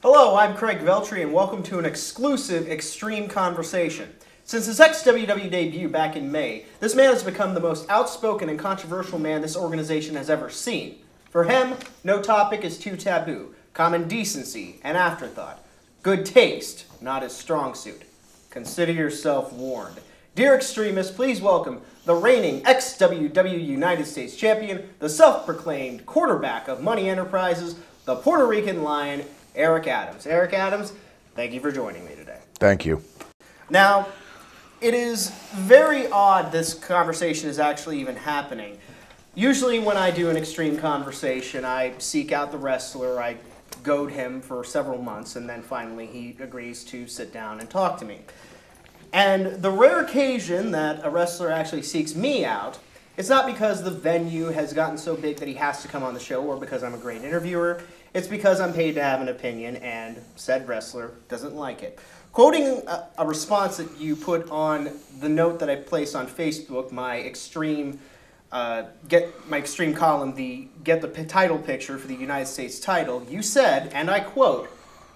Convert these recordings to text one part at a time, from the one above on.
Hello, I'm Craig Veltri, and welcome to an exclusive Xtreme Conversation. Since his ex-WWE debut back in May, this man has become the most outspoken and controversial man this organization has ever seen. For him, no topic is too taboo. Common decency, an afterthought. Good taste, not his strong suit. Consider yourself warned. Dear extremists, please welcome the reigning ex-WWE United States Champion, the self-proclaimed quarterback of Money Enterprises, the Puerto Rican Lion, Eric Adamz. Eric Adamz, thank you for joining me today. Thank you. Now, it is very odd this conversation is actually even happening. Usually when I do an Xtreme Conversation, I seek out the wrestler, I goad him for several months, and then finally he agrees to sit down and talk to me. And the rare occasion that a wrestler actually seeks me out, it's not because the venue has gotten so big that he has to come on the show or because I'm a great interviewer. It's because I'm paid to have an opinion and said wrestler doesn't like it. Quoting a response that you put on the note that I placed on Facebook, my Xtreme column, get the title picture for the United States title, you said, and I quote,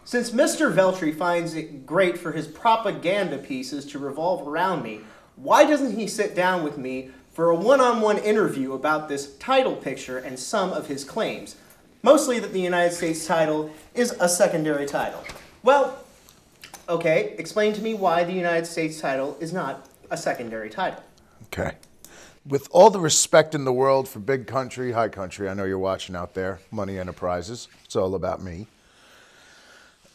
"Since Mr. Veltri finds it great for his propaganda pieces to revolve around me, why doesn't he sit down with me for a one-on-one interview about this title picture and some of his claims? Mostly that the United States title is a secondary title." Well, okay, explain to me why the United States title is not a secondary title. Okay. With all the respect in the world for big country, high country, I know you're watching out there, Money Enterprises. It's all about me.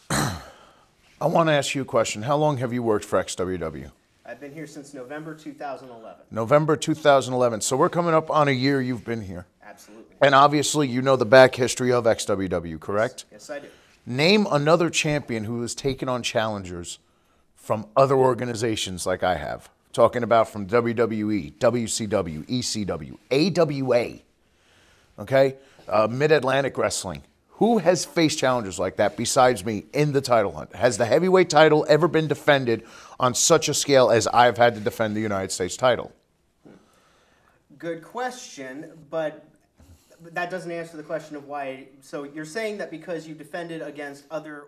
I want to ask you a question. How long have you worked for XWW? I've been here since November 2011. November 2011. So we're coming up on a year you've been here. Absolutely. And obviously you know the back history of XWW, correct? Yes, I do. Name another champion who has taken on challengers from other organizations like I have. Talking about from WWE, WCW, ECW, AWA, okay? Mid-Atlantic Wrestling. Who has faced challengers like that besides me in the title hunt? Has the heavyweight title ever been defended on such a scale as I've had to defend the United States title? Good question, but that doesn't answer the question of why. So you're saying that because you defended against other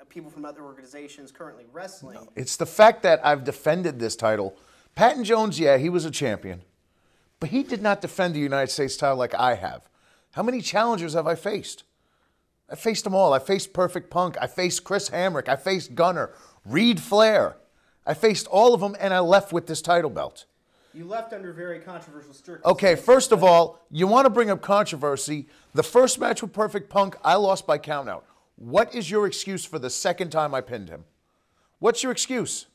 people from other organizations currently wrestling. No, it's the fact that I've defended this title. Patton Jones, yeah, he was a champion, but he did not defend the United States title like I have. How many challengers have I faced? I faced them all. I faced Perfect Punk. I faced Chris Hamrick. I faced Gunner, Reed Flair. I faced all of them, and I left with this title belt. You left under very controversial circumstances. Okay, first of all, you want to bring up controversy. The first match with Perfect Punk, I lost by countout. What is your excuse for the second time I pinned him? What's your excuse?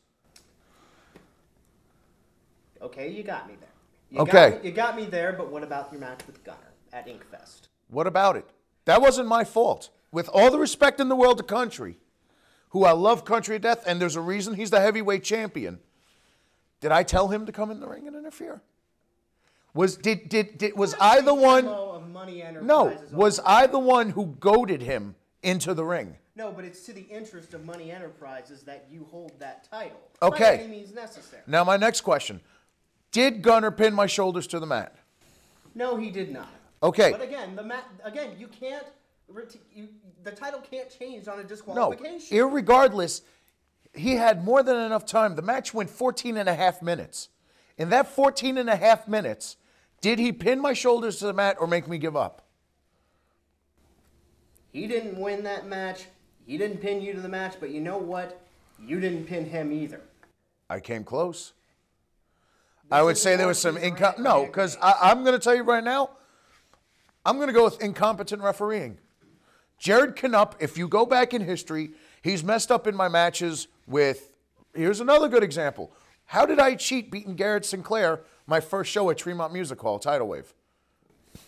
Okay, you got me there. You got me there, but what about your match with Gunner at Inkfest? What about it? That wasn't my fault. With all the respect in the world to Country, who I love Country to death, and there's a reason he's the heavyweight champion, did I tell him to come in the ring and interfere? Was I the one? No, was I the one who goaded him into the ring? No, but it's to the interest of Money Enterprises that you hold that title. Okay. By any means necessary. Now my next question. Did Gunner pin my shoulders to the mat? No, he did not. Okay. But again, you can't. The title can't change on a disqualification. No, irregardless, he had more than enough time. The match went 14 and a half minutes. In that 14 and a half minutes, did he pin my shoulders to the mat or make me give up? He didn't win that match. He didn't pin you to the match, but you know what? You didn't pin him either. I came close. I would say there was some no, because I'm going to tell you right now, I'm going to go with incompetent refereeing. Jared Knupp, if you go back in history, he's messed up in my matches with, here's another good example. How did I cheat beating Garrett Sinclair my first show at Tremont Music Hall, Tidal Wave?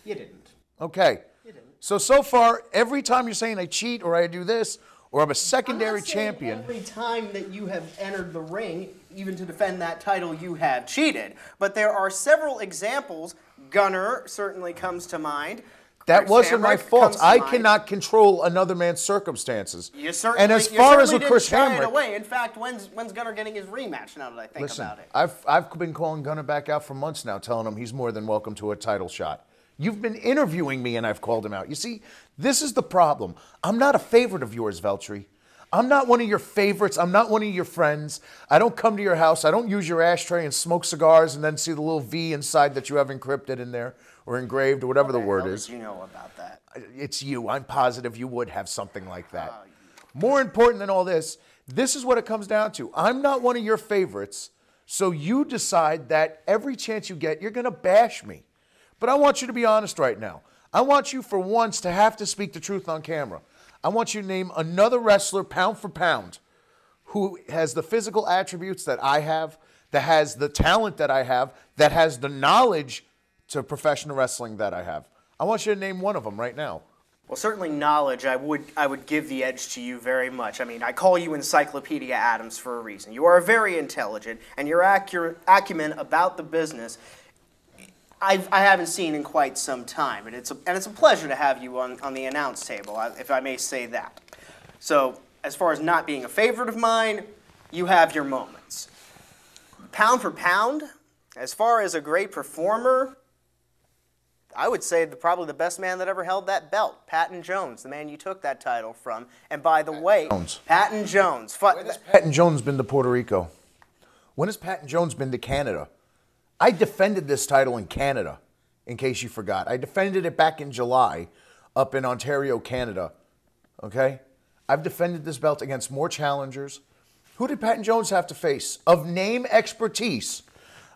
You didn't. Okay. You didn't. So far, every time you're saying I cheat or I do this or I'm a secondary champion. Every time that you have entered the ring, even to defend that title, you have cheated. But there are several examples. Gunner certainly comes to mind. That wasn't my fault. I cannot control another man's circumstances. You certainly, and as far as with Chris Hamrick, away. In fact, when's Gunner getting his rematch? Now that I think about it, I've been calling Gunner back out for months now, telling him he's more than welcome to a title shot. You've been interviewing me and I've called him out. You see, this is the problem. I'm not a favorite of yours, Veltri. I'm not one of your favorites. I'm not one of your friends. I don't come to your house. I don't use your ashtray and smoke cigars and then see the little V inside that you have encrypted in there or engraved or whatever the word is. You know about that. It's you. I'm positive you would have something like that. More important than all this, this is what it comes down to. I'm not one of your favorites, so you decide that every chance you get, you're going to bash me. But I want you to be honest right now. I want you for once to have to speak the truth on camera. I want you to name another wrestler, pound for pound, who has the physical attributes that I have, that has the talent that I have, that has the knowledge to professional wrestling that I have. I want you to name one of them right now. Well, certainly knowledge, I would give the edge to you very much. I mean, I call you Encyclopedia Adamz for a reason. You are very intelligent, and your acumen about the business I haven't seen in quite some time, and it's a pleasure to have you on the announce table, if I may say that. So, as far as not being a favorite of mine, you have your moments. Pound for pound, as far as a great performer, I would say probably the best man that ever held that belt, Patton Jones, the man you took that title from. And by the way, Patton Jones. When has Patton Jones been to Puerto Rico? When has Patton Jones been to Canada? I defended this title in Canada, in case you forgot. I defended it back in July up in Ontario, Canada. Okay? I've defended this belt against more challengers. Who did Patton Jones have to face? Of name expertise.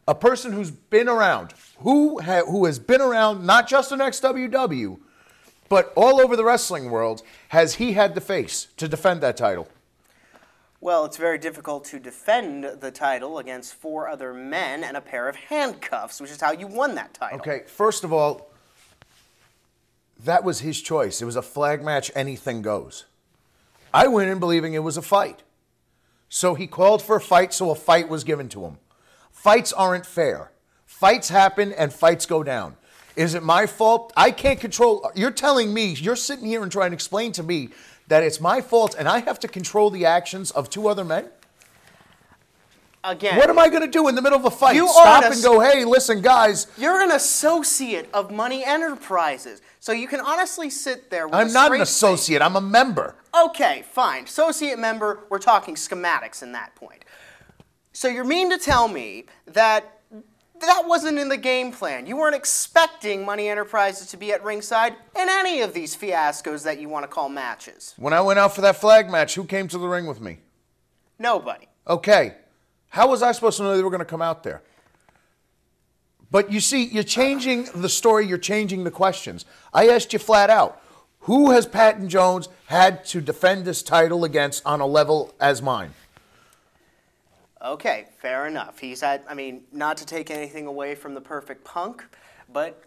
A person who's been around, who has been around not just in XWW, but all over the wrestling world, has he had to face to defend that title? Well, it's very difficult to defend the title against 4 other men and a pair of handcuffs, which is how you won that title. Okay, first of all, that was his choice. It was a flag match, anything goes. I went in believing it was a fight. So he called for a fight, so a fight was given to him. Fights aren't fair. Fights happen and fights go down. Is it my fault? I can't control. You're telling me, you're sitting here and trying to explain to me that it's my fault and I have to control the actions of 2 other men? Again, what am I going to do in the middle of a fight? Stop and go, hey, listen, guys. You're an associate of Money Enterprises, so you can honestly sit there with I'm not an associate. I'm a member. Okay, fine. Associate member, we're talking schematics in that point. So you mean to tell me that that wasn't in the game plan? You weren't expecting Money Enterprises to be at ringside in any of these fiascos that you want to call matches? When I went out for that flag match, who came to the ring with me? Nobody. Okay. How was I supposed to know they were going to come out there? But you see, you're changing the story, you're changing the questions. I asked you flat out, who has Patton Jones had to defend this title against on a level as mine? Okay, fair enough. He's had, I mean, not to take anything away from the Perfect Punk,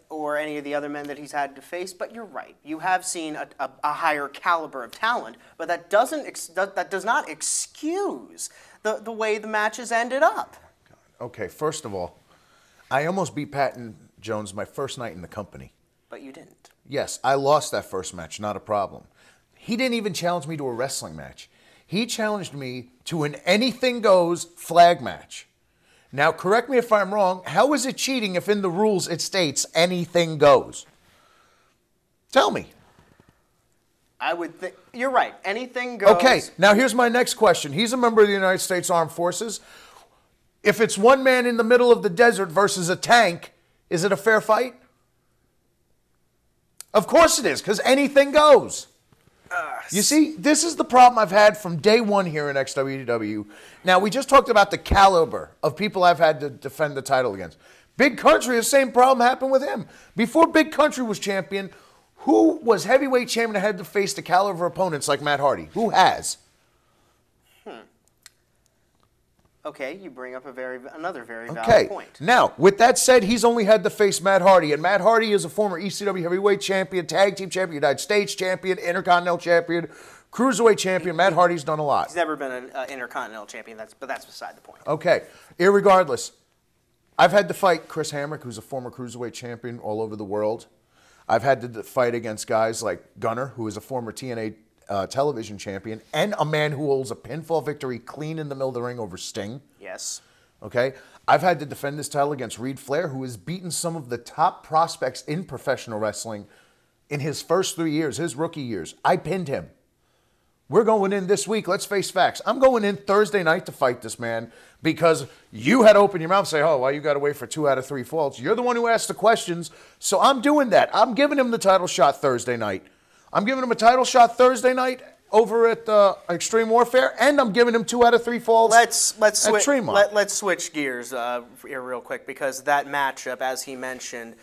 or any of the other men that he's had to face, but you're right. You have seen a higher caliber of talent, but that does not excuse the way the matches ended up. Okay, first of all, I almost beat Patton Jones my first night in the company. But you didn't. Yes, I lost that first match, not a problem. He didn't even challenge me to a wrestling match. He challenged me to an anything goes flag match. Now, correct me if I'm wrong, how is it cheating if in the rules it states anything goes? Tell me. I would think, you're right, anything goes. Okay, now here's my next question. He's a member of the United States Armed Forces. If it's one man in the middle of the desert versus a tank, is it a fair fight? Of course it is, because anything goes. You see, this is the problem I've had from day one here in XWW. Now, we just talked about the caliber of people I've had to defend the title against. Big Country, the same problem happened with him. Before Big Country was champion, who was heavyweight champion and had to face the caliber opponents like Matt Hardy? Who has? Okay, you bring up another very valid point. Now, with that said, he's only had to face Matt Hardy, and Matt Hardy is a former ECW heavyweight champion, tag team champion, United States champion, Intercontinental champion, cruiserweight champion. Matt Hardy's done a lot. He's never been an Intercontinental champion, but that's beside the point. Okay, irregardless, I've had to fight Chris Hamrick, who's a former cruiserweight champion all over the world. I've had to fight against guys like Gunner, who is a former TNA television champion, and a man who holds a pinfall victory clean in the middle of the ring over Sting. Yes. Okay? I've had to defend this title against Reed Flair, who has beaten some of the top prospects in professional wrestling in his first 3 years, his rookie years. I pinned him. We're going in this week. Let's face facts. I'm going in Thursday night to fight this man because you had to open your mouth and say, oh, why you got to wait for 2 out of 3 falls? You're the one who asked the questions, so I'm doing that. I'm giving him the title shot Thursday night. I'm giving him a title shot Thursday night over at Extreme Warfare, and I'm giving him 2 out of 3 falls. Let's switch gears here real quick, because that matchup, as he mentioned,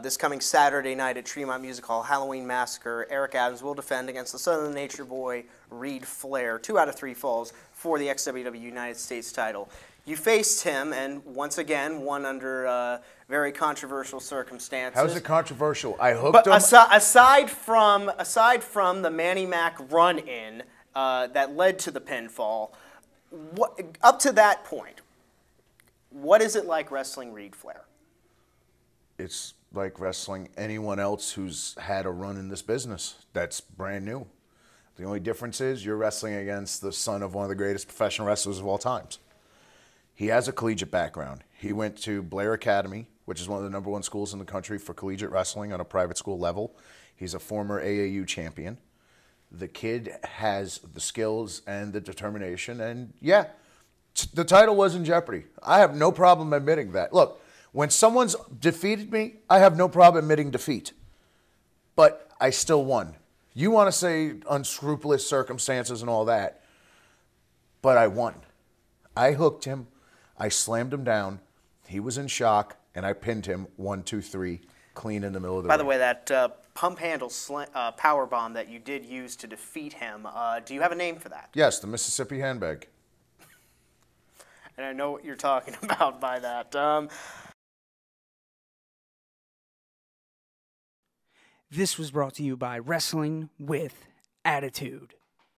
this coming Saturday night at Tremont Music Hall, Halloween Massacre, Eric Adamz will defend against the Southern Nature Boy, Reed Flair. 2 out of 3 falls for the XWW United States title. You faced him, and once again, won under very controversial circumstances. How's it controversial? I hooked him. Aside from the Manny Mac run-in that led to the pinfall, up to that point, what is it like wrestling Reed Flair? It's like wrestling anyone else who's had a run in this business that's brand new. The only difference is you're wrestling against the son of one of the greatest professional wrestlers of all times. He has a collegiate background. He went to Blair Academy, which is one of the #1 schools in the country for collegiate wrestling on a private school level. He's a former AAU champion. The kid has the skills and the determination, and yeah, the title was in jeopardy. I have no problem admitting that. Look, when someone's defeated me, I have no problem admitting defeat. But I still won. You want to say unscrupulous circumstances and all that, but I won. I hooked him. I slammed him down. He was in shock, and I pinned him 1, 2, 3, clean in the middle of the ring. By the way, that pump handle power bomb that you did use to defeat him, do you have a name for that? Yes, the Mississippi handbag. And I know what you're talking about by that. This was brought to you by Wrestling with Attitude.